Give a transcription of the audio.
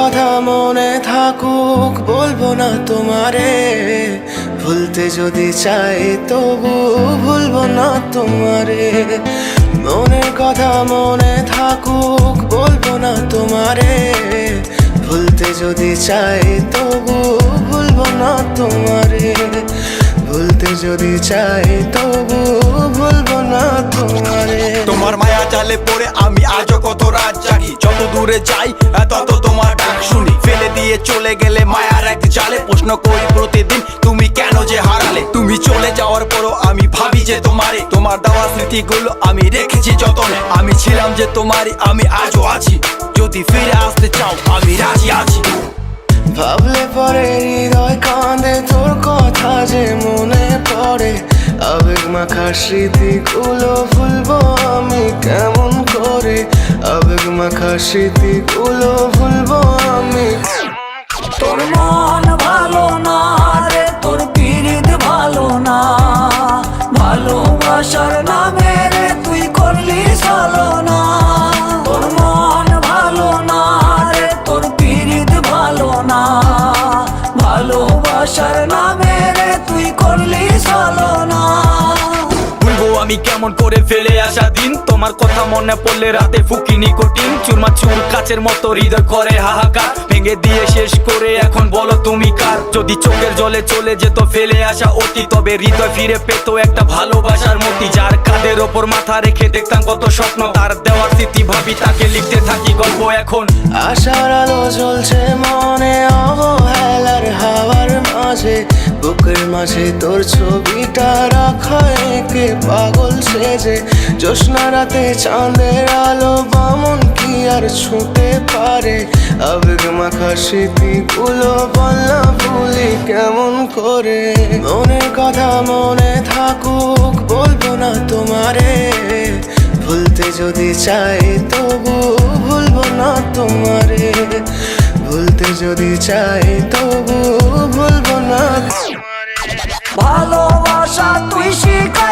কথা মনে থাকুক বলবো না তোমারে, ভুলতে যদি চাই তবু ভুলবো না তোমারে। মনের কথা মনে থাকুক বলবো না তোমারে, ভুলতে যদি চাই তবু ভুলবো না তোমারে। ভুলতে যদি চাই তবু ভুলবো না তোমারে। তোমার মায়া জালে পড়ে আমি আজও কত রাত জাগি, যত দূরে যাই তত তোমার ডাক শুনি। ফেলে দিয়ে চলে গেলে মায়ার এক জালে, প্রশ্ন করি প্রতিদিন তুমি কেন যে হারালে। তুমি চলে যাওয়ার পরও আমি ভাবি যে তোমারে, তোমার দেওয়া স্মৃতিগুলো আমি রেখেছি যতনে। আমি ছিলাম যে তোমারই, আমি আজও আছি, যদি ফিরে আসতে চাও আমি রাজি আছি। ভাবলে পরে হৃদয় কাঁদে, তোর কথা যে মনে পড়ে। আবেগ মাখা স্মৃতিগুলো ভুলবো আমি কেমন করে, আবেগ মাখা স্মৃতিগুলো ভুলবো আমি। তোর মন ভালো না রে, তোর পিরিত ভালো না, ভালোবাসার নামে রে তুই করলি ছলনা। তোর মন ভালো না রে, তোর পিরিত ভালো না, ভালোবাসার নামে রে তুই করলি ছলনা। ভুলবো আমি কেমন করে ফেলে আসা দিন, তোমার কথা মনে পড়লে রাতে ফুকি নিকোটিন। চুরমা চুর কাচের মতো হৃদয় করে হাহাকার, ভেঙে দিয়ে শেষ করে এখন বলো তুমি কার। যদি চোখের জলে চলে যেত ফেলে আসা অতি, তবে হৃদয় ফিরে পেত একটা ভালোবাসার মতি। যার কাঁধের ওপর মাথা রেখে দেখতাম কত স্বপ্ন, তার দেওয়ার স্মৃতি ভাবি তাকে লিখতে থাকি গল্প এখন। আশার আলো জ্বলছে মনে অবহেলার হাওয়ার মাঝে, বুকের মাঝে তোর ছবিটা রাখা একে পাগল সেজে। জ্যোৎস্না রাতে চাঁদের আলো বামন কি আর ছুঁতে পারে, আবেগ মাখা স্মৃতিগুলো বলনা ভুলি কেমন করে। মনের কথা মনে থাকুক বলবো না তোমারে, ভুলতে যদি চাই তবু ভুলবো না তোমারে। ভুলতে যদি চাই তবু ভুলবো না তোমারে। ভালোবাসা তুই শিখা